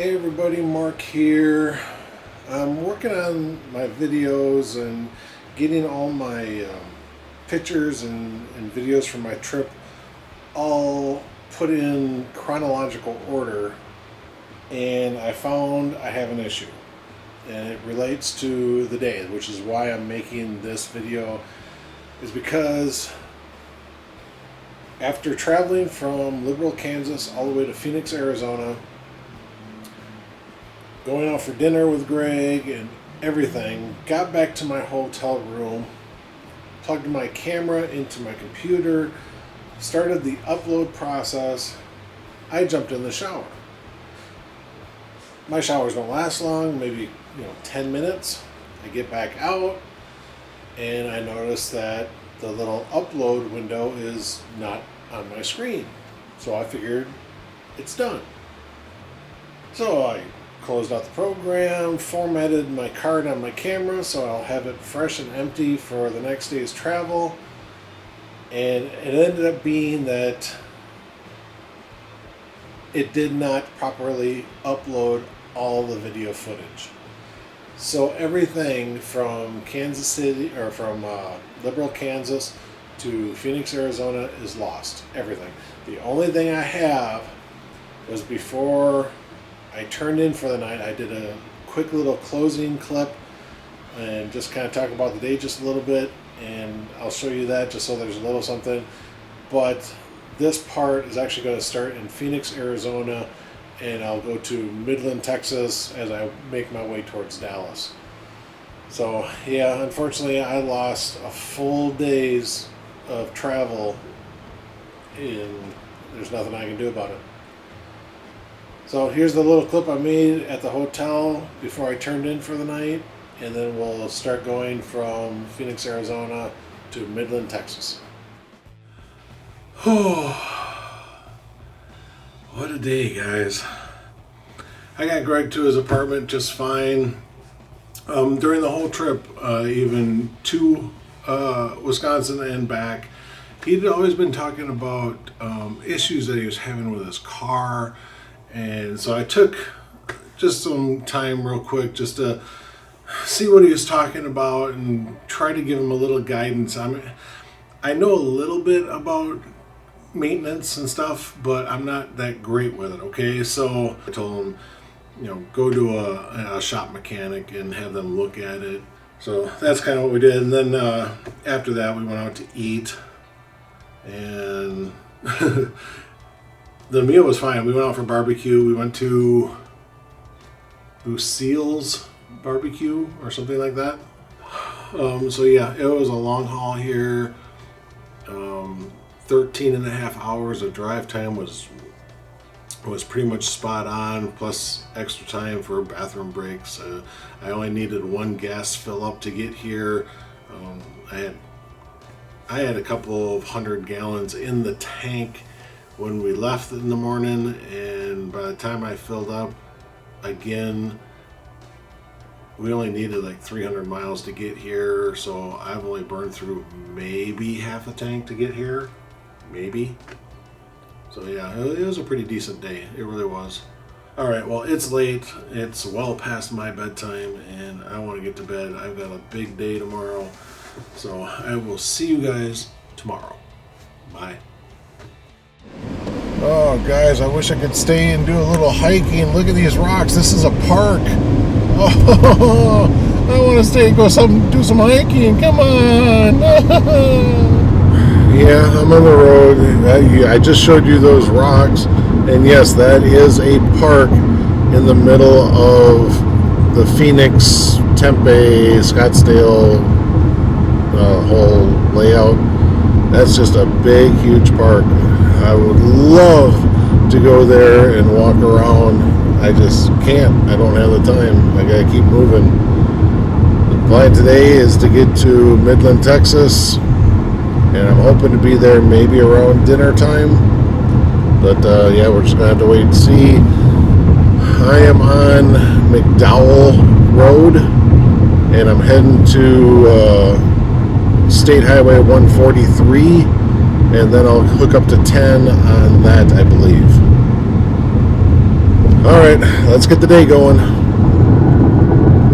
Hey everybody, Mark here. I'm working on my videos and getting all my pictures and videos from my trip all put in chronological order, and I found I have an issue, and it relates to the day, which is why I'm making this video, is because after traveling from Liberal, Kansas all the way to Phoenix, Arizona, going out for dinner with Greg and everything, got back to my hotel room, plugged my camera into my computer, started the upload process. I jumped in the shower. My showers don't last long, maybe 10 minutes. I get back out and I notice that the little upload window is not on my screen. So I figured it's done. So I closed out the program, formatted my card on my camera so I'll have it fresh and empty for the next day's travel. And it ended up being that it did not properly upload all the video footage. So everything from Kansas City, or from Liberal, Kansas to Phoenix, Arizona is lost. Everything. The only thing I have was before I turned in for the night. I did a quick little closing clip and just kind of talk about the day just a little bit, and I'll show you that just so there's a little something. But this part is actually going to start in Phoenix, Arizona, and I'll go to Midland, Texas as I make my way towards Dallas. So yeah, unfortunately I lost a full day's of travel, and there's nothing I can do about it. So here's the little clip I made at the hotel before I turned in for the night, and then we'll start going from Phoenix, Arizona to Midland, Texas. Oh, what a day, guys. I got Greg to his apartment just fine. During the whole trip, even to Wisconsin and back, he'd always been talking about issues that he was having with his car. And so I took just some time real quick just to see what he was talking about and try to give him a little guidance. I know a little bit about maintenance and stuff, but I'm not that great with it, okay? So I told him, go to a shop mechanic and have them look at it. So that's kind of what we did. And then after that, we went out to eat, and the meal was fine. We went out for barbecue. We went to Lucille's barbecue or something like that. So yeah, it was a long haul here. 13 and a half hours of drive time was pretty much spot on, plus extra time for bathroom breaks. I only needed one gas fill up to get here. I had a couple of 100 gallons in the tank when we left in the morning, and by the time I filled up again, we only needed like 300 miles to get here, so I've only burned through maybe half a tank to get here, maybe. So yeah, it was a pretty decent day. It really was. Alright, well, it's late. It's well past my bedtime, and I want to get to bed. I've got a big day tomorrow, so I will see you guys tomorrow. Bye. Oh, guys, I wish I could stay and do a little hiking. Look at these rocks. This is a park. Oh, I want to stay and go do some hiking. Come on. Yeah, I'm on the road. I just showed you those rocks. And yes, that is a park in the middle of the Phoenix, Tempe, Scottsdale whole layout. That's just a big, huge park. I would love to go there and walk around. I just can't. I don't have the time. I gotta keep moving. The plan today is to get to Midland, Texas, and I'm hoping to be there maybe around dinner time. But yeah, we're just gonna have to wait and see. I am on McDowell Road, and I'm heading to State Highway 143. And then I'll hook up to 10 on that, I believe. Alright, let's get the day going.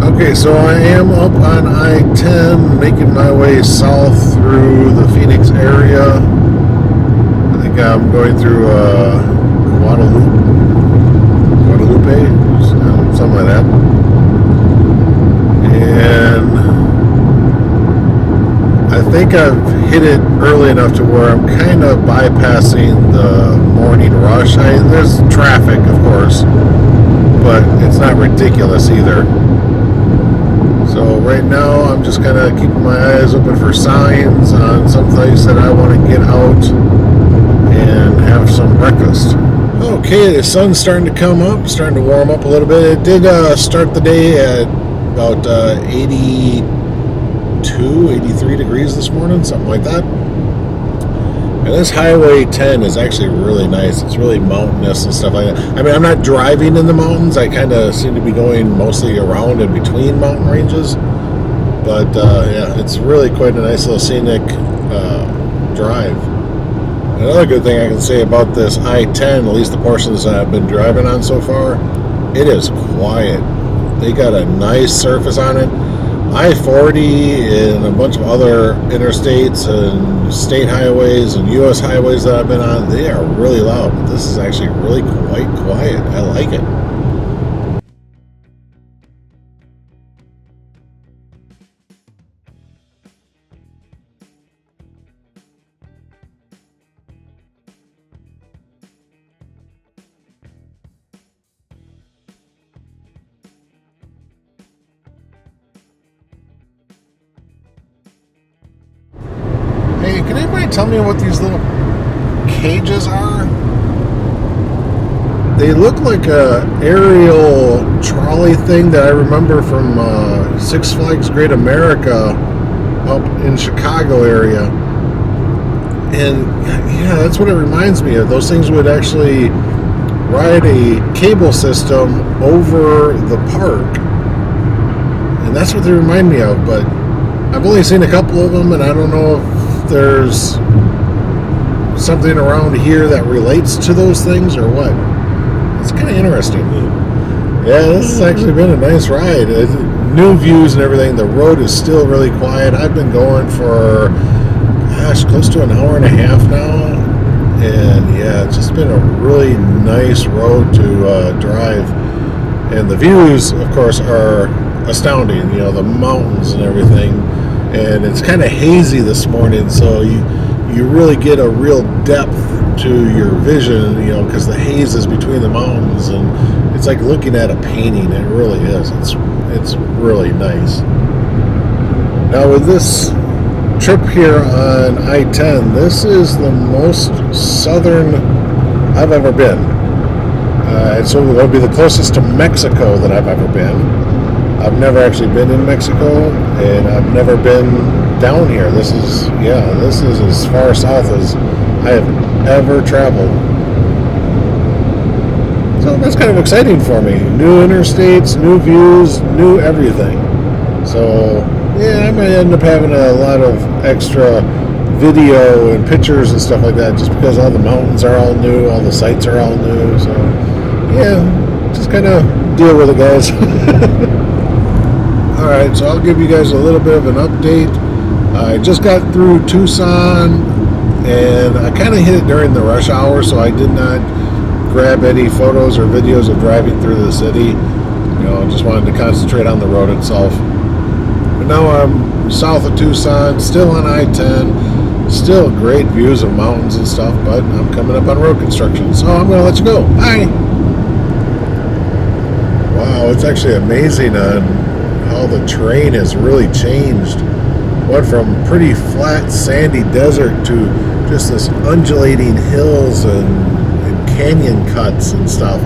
Okay, so I am up on I-10, making my way south through the Phoenix area. I think I'm going through Guadalupe, something like that. And I think I've hit it early enough to where I'm kind of bypassing the morning rush. There's traffic, of course, but it's not ridiculous either. So right now I'm just kind of keeping my eyes open for signs on some place that I want to get out and have some breakfast. Okay, the sun's starting to come up, starting to warm up a little bit. It did start the day at about 82, 83 degrees this morning, something like that. And this Highway 10 is actually really nice. It's really mountainous and stuff like that. I mean, I'm not driving in the mountains. I kind of seem to be going mostly around and between mountain ranges. But, yeah, it's really quite a nice little scenic drive. Another good thing I can say about this I-10, at least the portions that I've been driving on so far, it is quiet. They got a nice surface on it. I-40 and a bunch of other interstates and state highways and U.S. highways that I've been on, they are really loud. But this is actually really quite quiet. I like it. Hey, can anybody tell me what these little cages are? They look like a aerial trolley thing that I remember from Six Flags Great America up in Chicago area. And yeah, that's what it reminds me of. Those things would actually ride a cable system over the park. And that's what they remind me of, but I've only seen a couple of them, and I don't know if there's something around here that relates to those things or what. It's kind of interesting. Yeah, this has actually been a nice ride. New views and everything. The road is still really quiet. I've been going for, gosh, close to an hour and a half now. And yeah, it's just been a really nice road to drive. And the views, of course, are astounding. You know, the mountains and everything. And it's kind of hazy this morning, so you really get a real depth to your vision, you know, because the haze is between the mountains, and it's like looking at a painting. It really is. It's really nice. Now with this trip here on I-10, this is the most southern I've ever been. So it'll be the closest to Mexico that I've ever been. I've never actually been in Mexico, and I've never been down here. This is as far south as I have ever traveled. So that's kind of exciting for me. New interstates, new views, new everything. So yeah, I might end up having a lot of extra video and pictures and stuff like that, just because all the mountains are all new, all the sites are all new. So yeah, just kind of deal with it, guys. Alright, so I'll give you guys a little bit of an update. I just got through Tucson, and I kind of hit it during the rush hour, so I did not grab any photos or videos of driving through the city. You know, I just wanted to concentrate on the road itself. But now I'm south of Tucson, still on I-10, still great views of mountains and stuff, but I'm coming up on road construction, so I'm going to let you go. Bye! Wow, it's actually amazing on how the terrain has really changed. Went from pretty flat sandy desert to just this undulating hills and canyon cuts and stuff.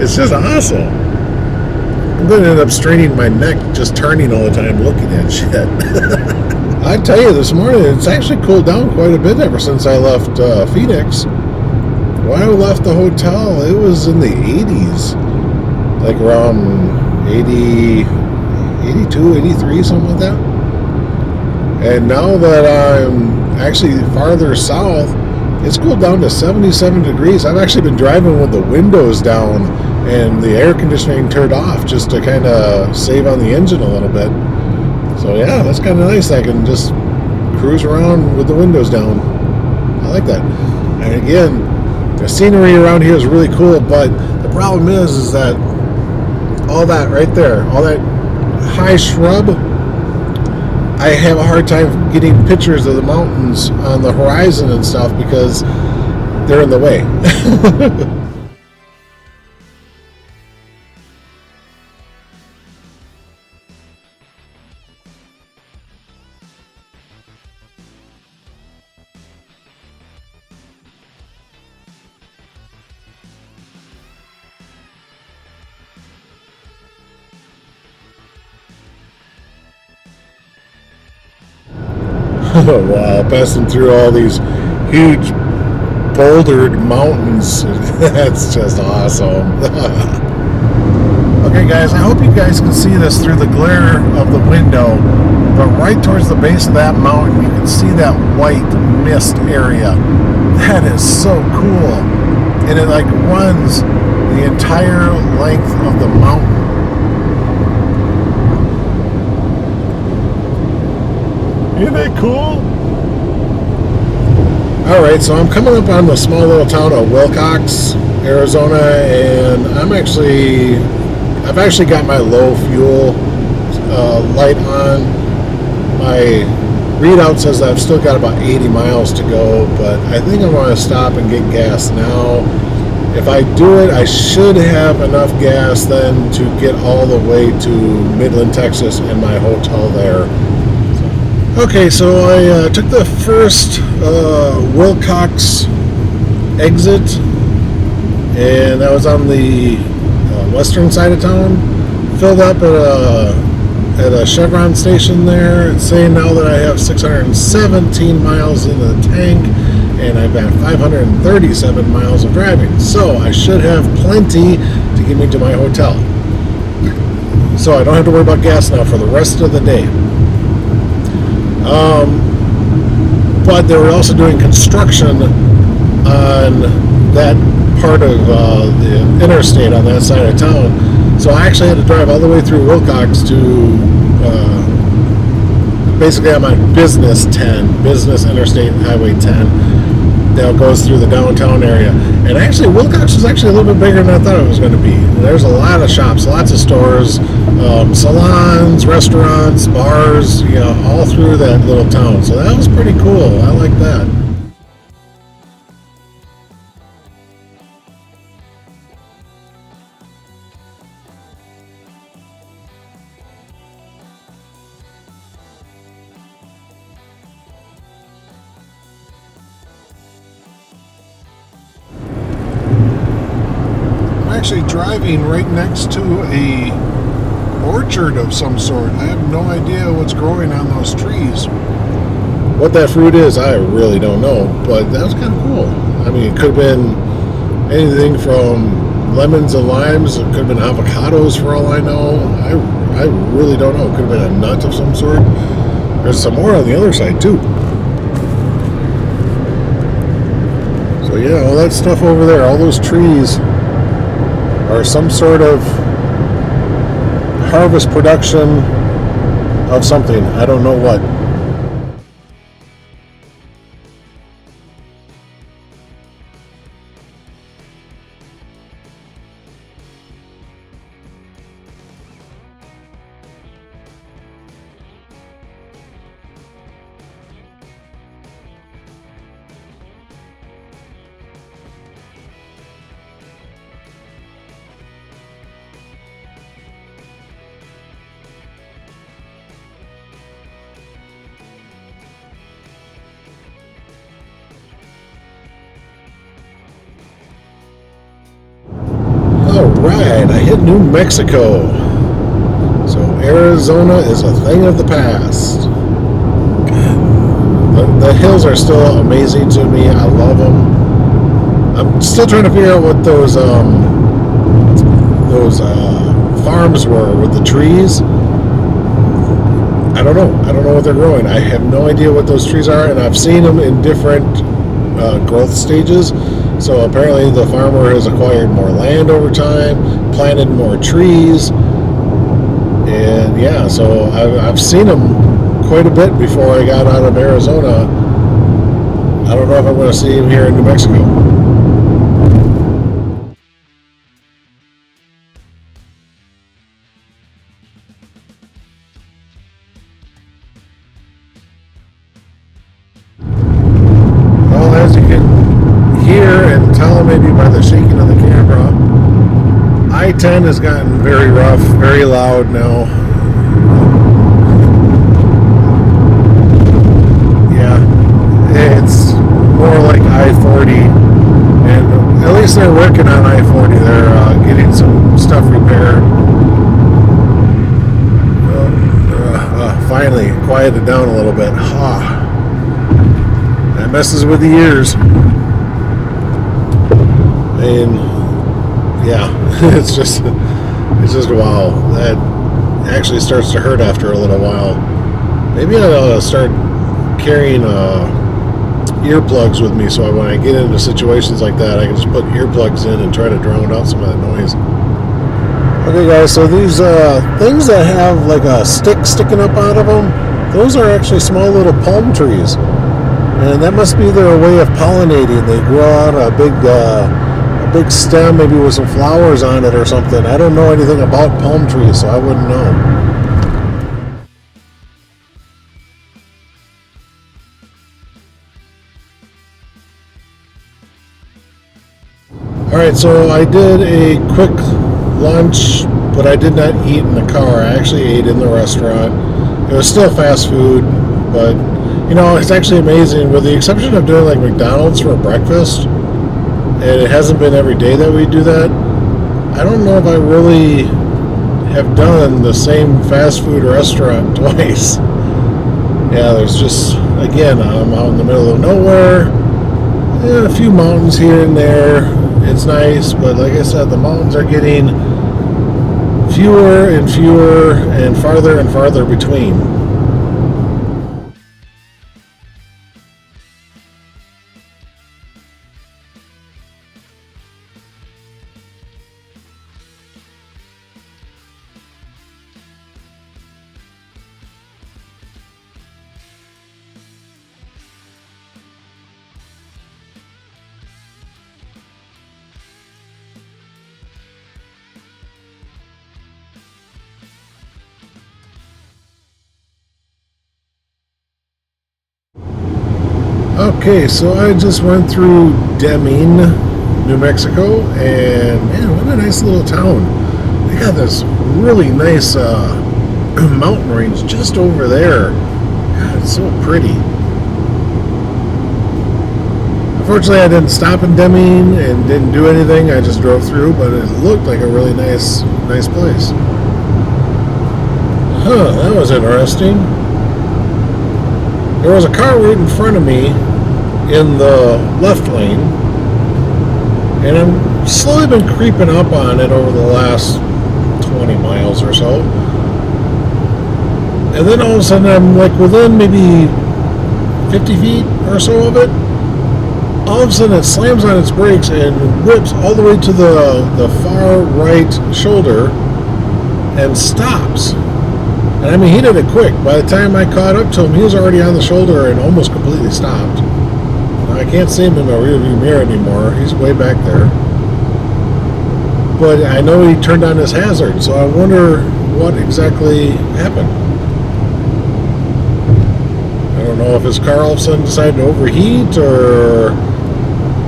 It's just awesome. I'm going to end up straining my neck just turning all the time looking at shit. I tell you, this morning it's actually cooled down quite a bit ever since I left Phoenix. When I left the hotel, it was in the 80s. Like around 80, 82, 83, something like that. And now that I'm actually farther south, It's cooled down to 77 degrees. I've actually been driving with the windows down and the air conditioning turned off just to kind of save on the engine a little bit. So yeah, that's kind of nice. I can just cruise around with the windows down. I like that. And again, the scenery around here is really cool, but the problem is that all that right there, all that high shrub, I have a hard time getting pictures of the mountains on the horizon and stuff because they're in the way. Wow, passing through all these huge bouldered mountains. That's just awesome. Okay guys, I hope you guys can see this through the glare of the window, but right towards the base of that mountain you can see that white mist area. That is so cool. And it like runs the entire length of the mountain. Isn't that cool? Alright, so I'm coming up on the small little town of Wilcox, Arizona, and I've actually got my low fuel light on. My readout says that I've still got about 80 miles to go, but I think I'm going to stop and get gas now. If I do it, I should have enough gas then to get all the way to Midland, Texas, and my hotel there. Okay, so I took the first Wilcox exit, and that was on the western side of town. Filled up at a Chevron station there. It's saying now that I have 617 miles in the tank, and I've got 537 miles of driving. So I should have plenty to get me to my hotel. So I don't have to worry about gas now for the rest of the day. But they were also doing construction on that part of the interstate on that side of town. So I actually had to drive all the way through Wilcox to basically I'm on Business Interstate Highway 10 that goes through the downtown area. And actually Wilcox is actually a little bit bigger than I thought it was going to be. There's a lot of shops, lots of stores, salons, restaurants, bars, you know, all through that little town. So that was pretty cool. I like that. Actually driving right next to a orchard of some sort. I have no idea what's growing on those trees. What that fruit is, I really don't know, but that was kind of cool. I mean, it could have been anything from lemons and limes. It could have been avocados for all I know. I really don't know. It could have been a nut of some sort. There's some more on the other side too. So yeah, all that stuff over there, all those trees or some sort of harvest production of something. I don't know what. Alright, I hit New Mexico. So Arizona is a thing of the past. The hills are still amazing to me. I love them. I'm still trying to figure out what those farms were with the trees. I don't know. I don't know what they're growing. I have no idea what those trees are, and I've seen them in different growth stages. So apparently the farmer has acquired more land over time, planted more trees, and yeah, so I've seen them quite a bit before I got out of Arizona. I don't know if I'm going to see him here in New Mexico. Well, as you can hear and tell maybe by the shaking of the camera, I-10 has gotten very rough, very loud now. Yeah, it's more like I-40, and at least they're working on I-40. They're getting some stuff repaired. Finally quieted down a little bit. That messes with the ears. And yeah, it's just wow. That actually starts to hurt after a little while. Maybe I'll start carrying earplugs with me, so when I get into situations like that, I can just put earplugs in and try to drown out some of that noise. Okay, guys, so these things that have like a stick sticking up out of them, those are actually small little palm trees, and that must be their way of pollinating. They grow out a big stem, maybe with some flowers on it or something. I don't know anything about palm trees, so I wouldn't know. Alright, so I did a quick lunch, but I did not eat in the car. I actually ate in the restaurant. It was still fast food, but you know, it's actually amazing, with the exception of doing like McDonald's for breakfast, and it hasn't been every day that we do that. I don't know if I really have done the same fast food restaurant twice. Yeah, there's just, again, I'm out in the middle of nowhere, and a few mountains here and there. It's nice, but like I said, the mountains are getting fewer and farther between. Okay, so I just went through Deming, New Mexico, and man, what a nice little town. They got this really nice mountain range just over there. God, it's so pretty. Unfortunately, I didn't stop in Deming and didn't do anything. I just drove through, but it looked like a really nice place. Huh, that was interesting. There was a car right in front of me in the left lane, and I'm slowly been creeping up on it over the last 20 miles or so. And then all of a sudden I'm like within maybe 50 feet or so of it. All of a sudden it slams on its brakes and whips all the way to the far right shoulder and stops. And I mean, he did it quick. By the time I caught up to him, he was already on the shoulder and almost completely stopped. Now, I can't see him in the rearview mirror anymore. He's way back there. But I know he turned on his hazard, so I wonder what exactly happened. I don't know if his car all of a sudden decided to overheat, or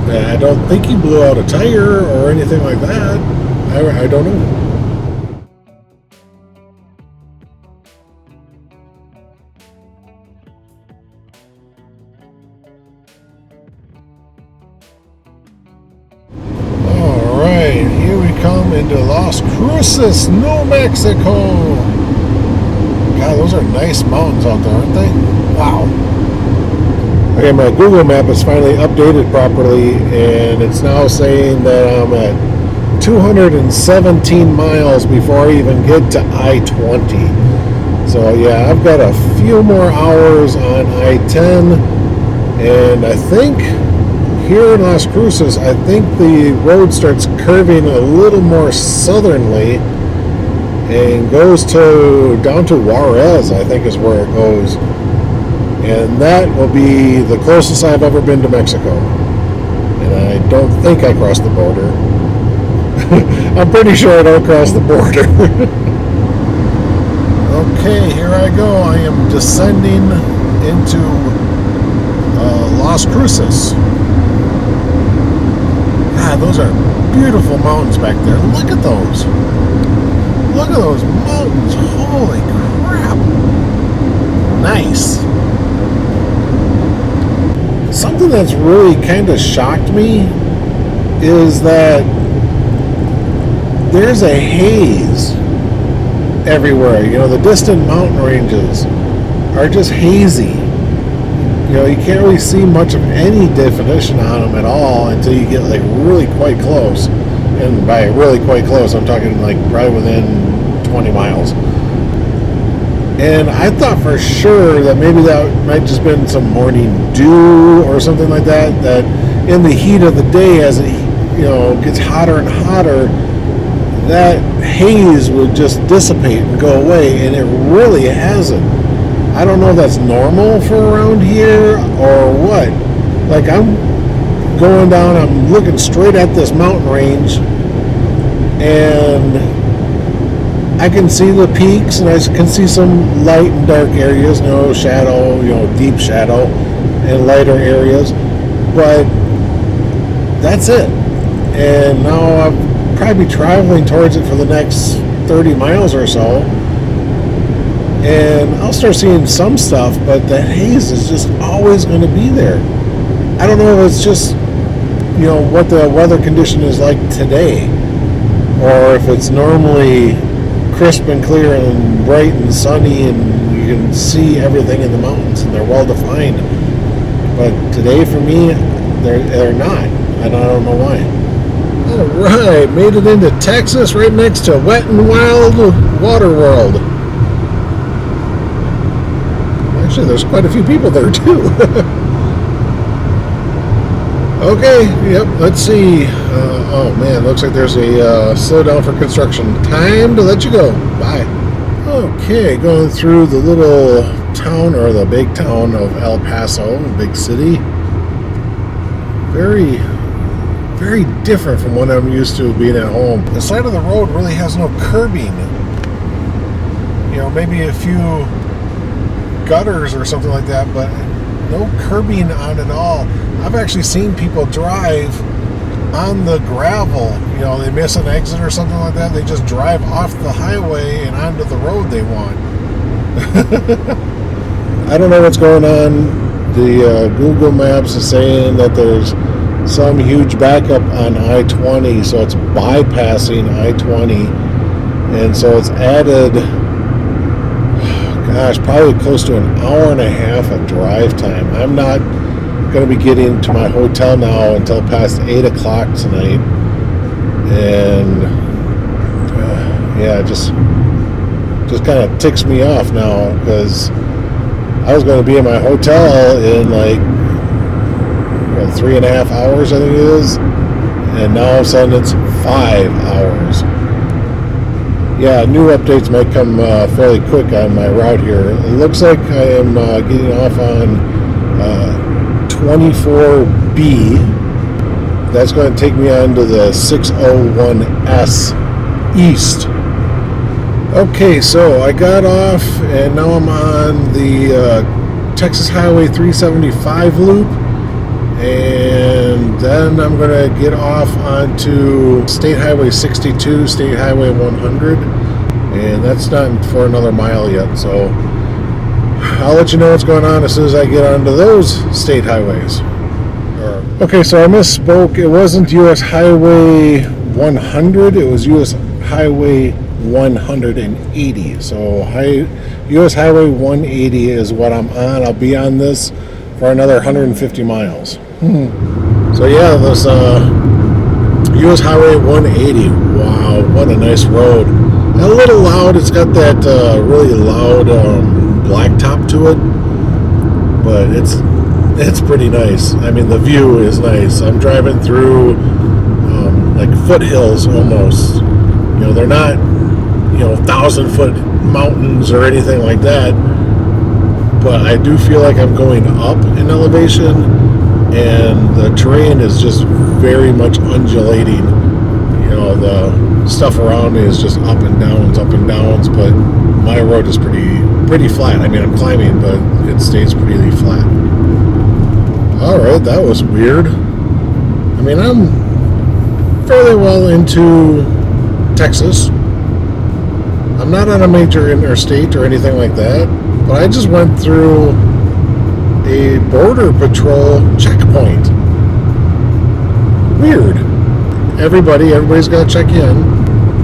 I don't think he blew out a tire or anything like that. I don't know. Into Las Cruces, New Mexico. God, those are nice mountains out there, aren't they? Wow. Okay, my Google map is finally updated properly, and it's now saying that I'm at 217 miles before I even get to I-20. So yeah, I've got a few more hours on I-10, and I think here in Las Cruces, I think the road starts curving a little more southerly and goes down to Juarez, I think is where it goes. And that will be the closest I've ever been to Mexico. And I don't think I crossed the border. I'm pretty sure I don't cross the border. Okay, here I go. I am descending into Las Cruces. God, those are beautiful mountains back there. Look at those. Look at those mountains. Holy crap. Nice. Something that's really kind of shocked me is that there's a haze everywhere. You know, the distant mountain ranges are just hazy. You know, you can't really see much of any definition on them at all until you get like really quite close. And by really quite close, I'm talking like probably within 20 miles. And I thought for sure that maybe that might just been some morning dew or something like that, that in the heat of the day, as it, you know, gets hotter and hotter, that haze would just dissipate and go away, and it really hasn't. I don't know if that's normal for around here or what. Like, I'm going down, I'm looking straight at this mountain range, and I can see the peaks, and I can see some light and dark areas, no shadow, you know, deep shadow, and lighter areas, but that's it. And now I'll probably be traveling towards it for the next 30 miles or so, and I'll start seeing some stuff, but the haze is just always going to be there. I don't know if it's just, you know, what the weather condition is like today, or if it's normally crisp and clear and bright and sunny and you can see everything in the mountains and they're well defined. But today for me, they're not, and I don't know why. Alright, made it into Texas, right next to Wet and Wild Water World. Actually, there's quite a few people there too. Okay, yep, let's see. Oh man, looks like there's a slowdown for construction. Time to let you go. Bye. Okay, going through the little town, or the big town of El Paso, big city. Very, very different from what I'm used to being at home. The side of the road really has no curbing. You know, maybe a few gutters or something like that, but no curbing on it all. I've actually seen people drive on the gravel. You know, they miss an exit or something like that. They just drive off the highway and onto the road they want. I don't know what's going on. The Google Maps is saying that there's some huge backup on I-20, so it's bypassing I-20, and so it's added, gosh, probably close to an hour and a half of drive time. I'm not going to be getting to my hotel now until past 8 o'clock tonight, and yeah, it just kind of ticks me off now, because I was going to be in my hotel in like 3.5 hours, I think it is, and now all of a sudden it's 5 hours. Yeah, new updates might come fairly quick on my route here. It looks like I am getting off on 24B. That's going to take me on to the 601S East. Okay, so I got off, and now I'm on the Texas Highway 375 loop, and then I'm going to get off onto State Highway 62, State Highway 100, and that's not for another mile yet, so I'll let you know what's going on as soon as I get onto those state highways. Okay, so I misspoke. It wasn't U.S. Highway 100, it was U.S. Highway 180. So U.S. Highway 180 is what I'm on. I'll be on this for another 150 miles. So yeah, this U.S. Highway 180. Wow, what a nice road. A little loud. It's got that really loud blacktop to it, but it's it's pretty nice. I mean, the view is nice. I'm driving through like foothills almost. You know, they're not 1,000-foot mountains or anything like that, but I do feel like I'm going up in elevation, and the terrain is just very much undulating. You know, the stuff around me is just up and downs, but my road is pretty flat. I mean, I'm climbing, but it stays pretty flat. Alright, that was weird. I mean, I'm fairly well into Texas. I'm not on a major interstate or anything like that, but I just went through a border patrol checkpoint. Weird. Everybody's got to check in,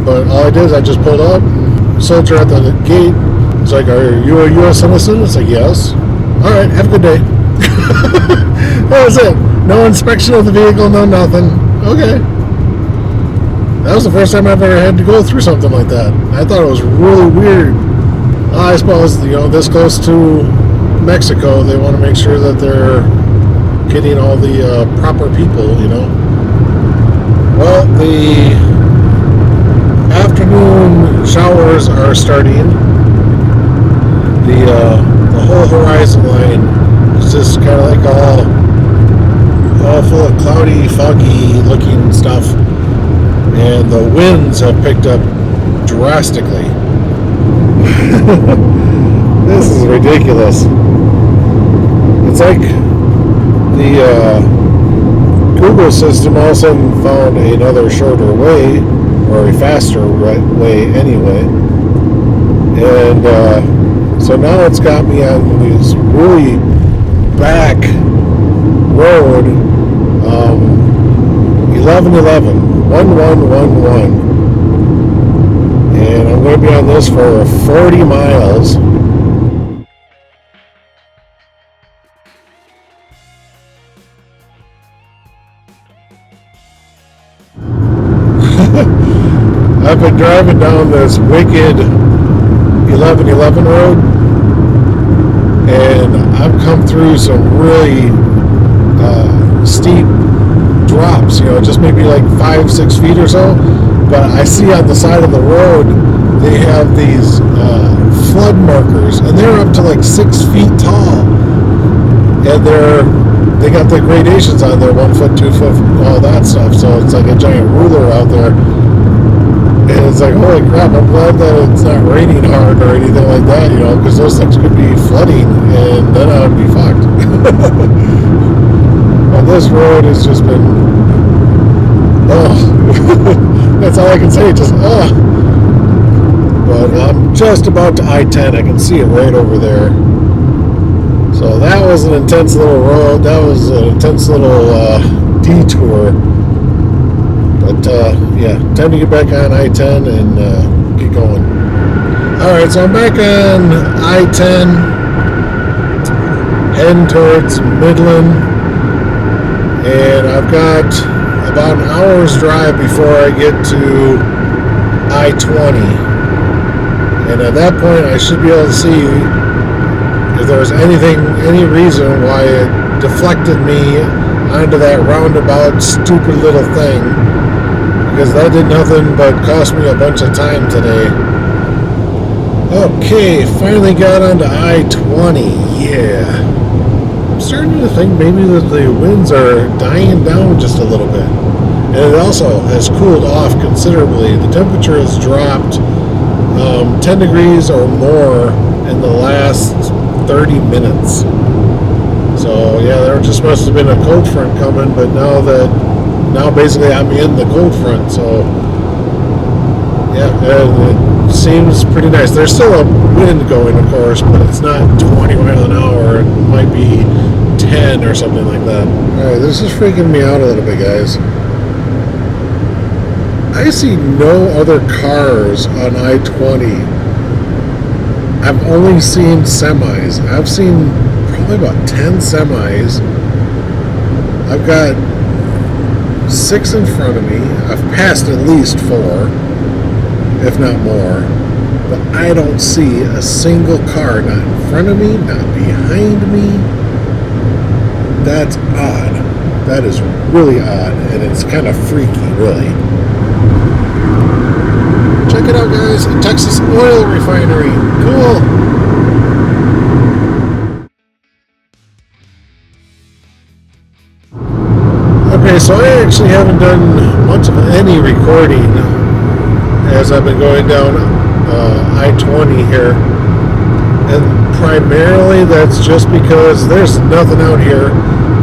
but all I did is I just pulled up, and soldier at the gate was like, "Are you a U.S. citizen?" It's like, "Yes." "All right, have a good day." That was it. No inspection of the vehicle, no nothing. Okay. That was the first time I've ever had to go through something like that. I thought it was really weird. I suppose, this close to Mexico, they want to make sure that they're getting all the proper people, Well, the afternoon showers are starting. The whole horizon line is just kind of like all full of cloudy, foggy looking stuff. And the winds have picked up drastically. This is ridiculous. It's like the Google system all of a sudden found another shorter way, or a faster way anyway. And so now it's got me on this really back road, 1111. And I'm going to be on this for 40 miles. I've been driving down this wicked 1111 road, and I've come through some really steep drops, just maybe like 5-6 feet or so. But I see on the side of the road they have these flood markers, and they're up to like 6 feet tall, and they got the gradations on there, 1 foot, 2 foot, all that stuff. So it's like a giant ruler out there, and it's like, holy crap! I'm glad that it's not raining hard or anything like that, because those things could be flooding, and then I would be fucked. Well, this road has just been, that's all I can say, just, But I'm just about to I-10. I can see it right over there. So that was an intense little road. That was an intense little detour. But, yeah, time to get back on I-10 and get going. Alright, so I'm back on I-10, heading towards Midland. And I've got about an hour's drive before I get to I-20. And at that point, I should be able to see if there's any reason why it deflected me onto that roundabout stupid little thing. Because that did nothing but cost me a bunch of time today. Okay, finally got onto I-20. Yeah. I'm starting to think maybe that the winds are dying down just a little bit. And it also has cooled off considerably. The temperature has dropped 10 degrees or more in the last 30 minutes. So yeah, there just must have been a cold front coming, but now basically I'm in the cold front, so yeah, it seems pretty nice. There's still a wind going, of course, but it's not 20 miles an hour. It might be 10 or something like that. Alright, this is freaking me out a little bit, guys. I see no other cars on I-20. I've only seen semis. I've seen probably about 10 semis. I've got 6 in front of me. I've passed at least 4, if not more. But I don't see a single car, not in front of me, not behind me. That's odd. That is really odd, and it's kind of freaky, really. Check it out, guys. A Texas oil refinery. Cool. Okay, so I actually haven't done much of any recording as I've been going down I-20 here. And primarily that's just because there's nothing out here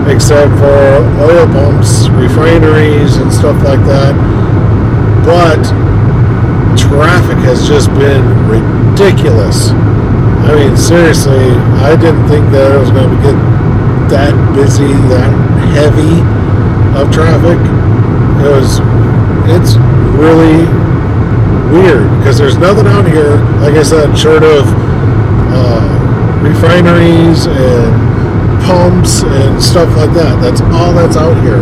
except for oil pumps, refineries, and stuff like that. But traffic has just been ridiculous. I mean, seriously, I didn't think that it was going to get that busy, that heavy of traffic. It's really weird because there's nothing out here, like I said, short of refineries and pumps and stuff like that. That's all that's out here.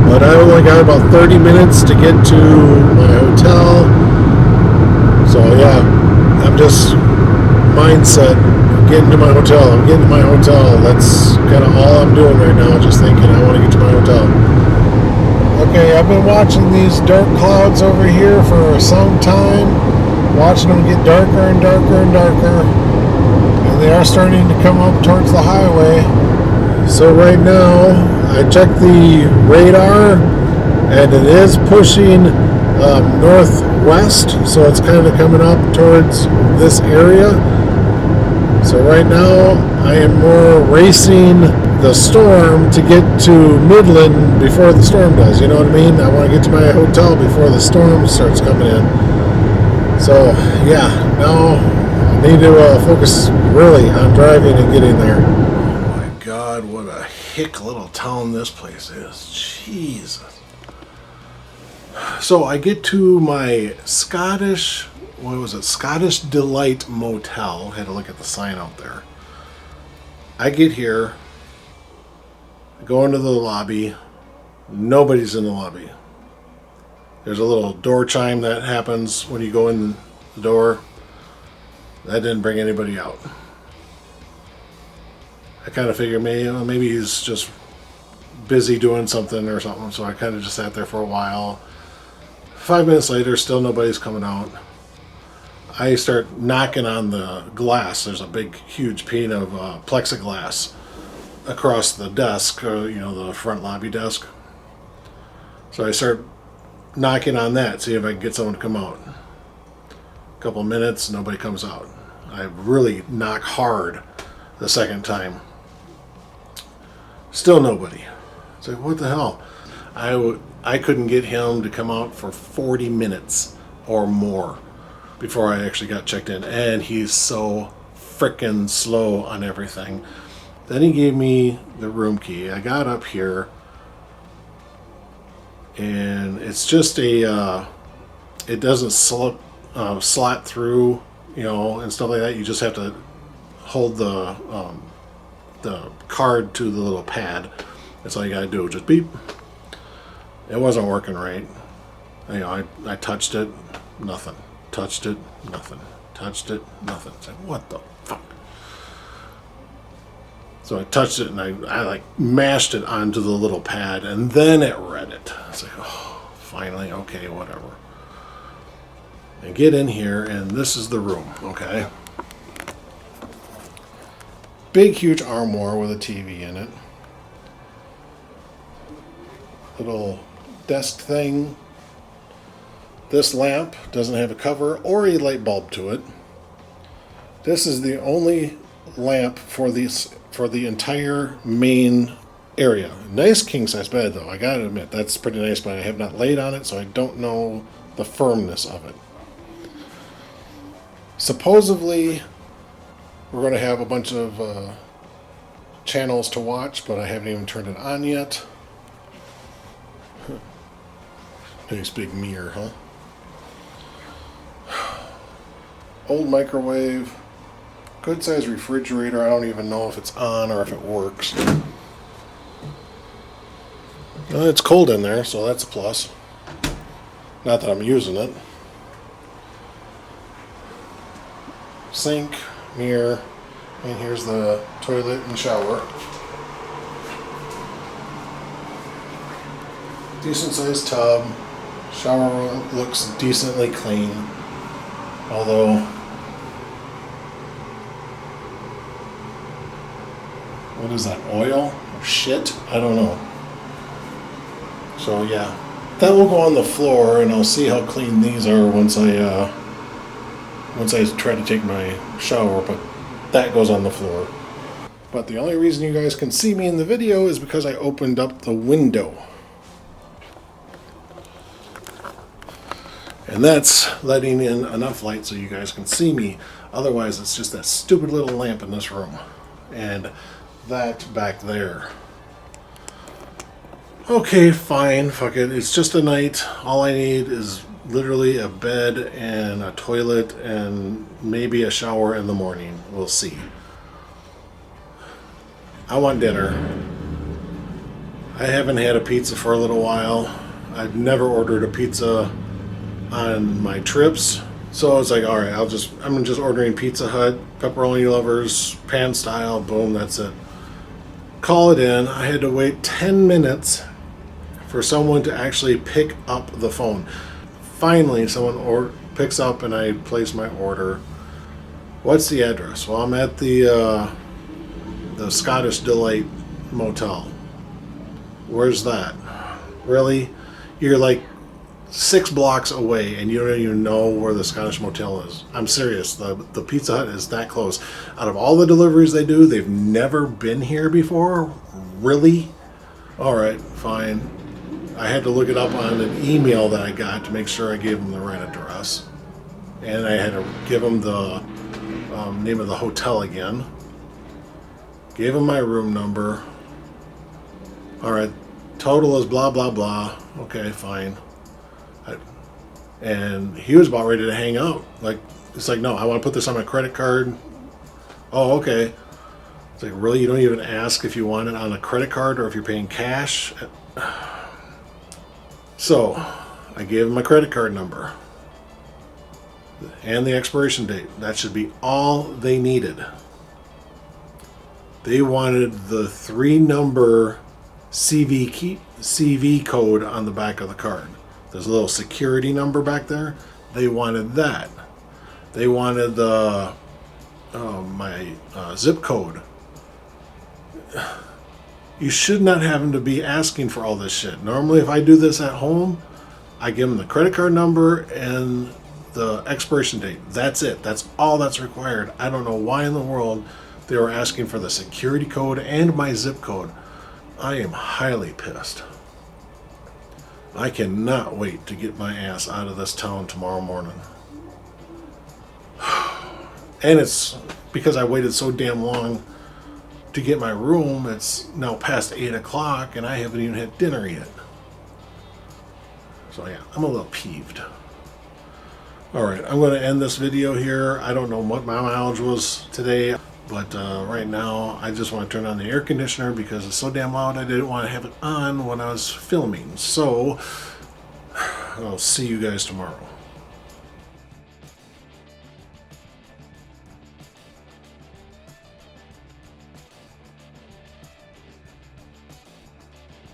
But I only got about 30 minutes to get to my hotel. So yeah, I'm just mindset getting to my hotel. I'm getting to my hotel. That's kind of all I'm doing right now. Just thinking I want to get to my hotel. Okay, I've been watching these dark clouds over here for some time. Watching them get darker and darker and darker. And they are starting to come up towards the highway. So right now, I checked the radar, and it is pushing northwest, so it's kind of coming up towards this area. So right now, I am more racing the storm to get to Midland before the storm does. You know what I mean? I want to get to my hotel before the storm starts coming in. So yeah, now I need to focus really on driving and getting there. Oh my God, what a hick little town this place is. Jesus. So I get to my Scottish Delight Motel. Had to look at the sign out there. I get here, go into the lobby. Nobody's in the lobby. There's a little door chime that happens when you go in the door. That didn't bring anybody out. I kind of figured maybe he's just busy doing something or something, so I kind of just sat there for a while. 5 minutes later, still nobody's coming out. I start knocking on the glass. There's a big, huge pane of plexiglass across the desk, the front lobby desk. So I start knocking on that, see if I can get someone to come out. A couple minutes, nobody comes out. I really knock hard the second time. Still nobody. It's like, what the hell? I couldn't get him to come out for 40 minutes or more before I actually got checked in. And he's so frickin' slow on everything. Then he gave me the room key. I got up here, and it's just it doesn't slot through, and stuff like that. You just have to hold the card to the little pad. That's all you gotta do. Just beep. It wasn't working right. I touched it, nothing. Touched it, nothing. Touched it, nothing. It's like, what the fuck? So I touched it and I like mashed it onto the little pad, and then it read it. It's like, oh, finally, okay, whatever. And get in here, and this is the room, okay? Big, huge armoire with a TV in it. Little desk thing. This lamp doesn't have a cover or a light bulb to it. This is the only lamp for the entire main area. Nice king size bed though, I gotta admit, that's pretty nice, but I have not laid on it, so I don't know the firmness of it. Supposedly we're going to have a bunch of channels to watch, but I haven't even turned it on yet. Nice big mirror, huh? Old microwave. Good size refrigerator. I don't even know if it's on or if it works. It's cold in there, so that's a plus. Not that I'm using it. Sink, mirror, and here's the toilet and shower. decent sized tub. Shower looks decently clean. Although, what is that, oil or shit? I don't know. So yeah, that will go on the floor, and I'll see how clean these are once I try to take my shower, but that goes on the floor. But the only reason you guys can see me in the video is because I opened up the window. And that's letting in enough light so you guys can see me. Otherwise, it's just that stupid little lamp in this room. And that back there. Okay, fine, fuck it. It's just a night. All I need is literally a bed and a toilet and maybe a shower in the morning. We'll see. I want dinner. I haven't had a pizza for a little while. I've never ordered a pizza on my trips. So it's like, all right, I'm just ordering Pizza Hut, pepperoni lovers, pan style, boom, that's it. Call it in. I had to wait 10 minutes for someone to actually pick up the phone. Finally, someone picks up and I place my order. What's the address? Well, I'm at the Scottish Delight Motel. Where's that? Really? You're like 6 blocks away and you don't even know where the Scottish Motel is. I'm serious. The Pizza Hut is that close. Out of all the deliveries they do, they've never been here before? Really? Alright, fine. I had to look it up on an email that I got to make sure I gave them the right address. And I had to give them the name of the hotel again. Gave him my room number. Alright, total is blah blah blah. Okay, fine. And he was about ready to hang out. Like, it's like, no, I want to put this on my credit card. Oh, okay. It's like, really? You don't even ask if you want it on a credit card or if you're paying cash? So, I gave him my credit card number. And the expiration date. That should be all they needed. They wanted the 3-number CV code on the back of the card. There's a little security number back there. They wanted that. They wanted the my zip code. You should not have them to be asking for all this shit. Normally, if I do this at home, I give them the credit card number and the expiration date. That's it. That's all that's required. I don't know why in the world they were asking for the security code and my zip code. I am highly pissed. I cannot wait to get my ass out of this town tomorrow morning. And it's because I waited so damn long to get my room. It's now past 8 o'clock and I haven't even had dinner yet. So yeah, I'm a little peeved. Alright, I'm going to end this video here. I don't know what my mileage was today. But right now, I just want to turn on the air conditioner because it's so damn loud I didn't want to have it on when I was filming. So, I'll see you guys tomorrow.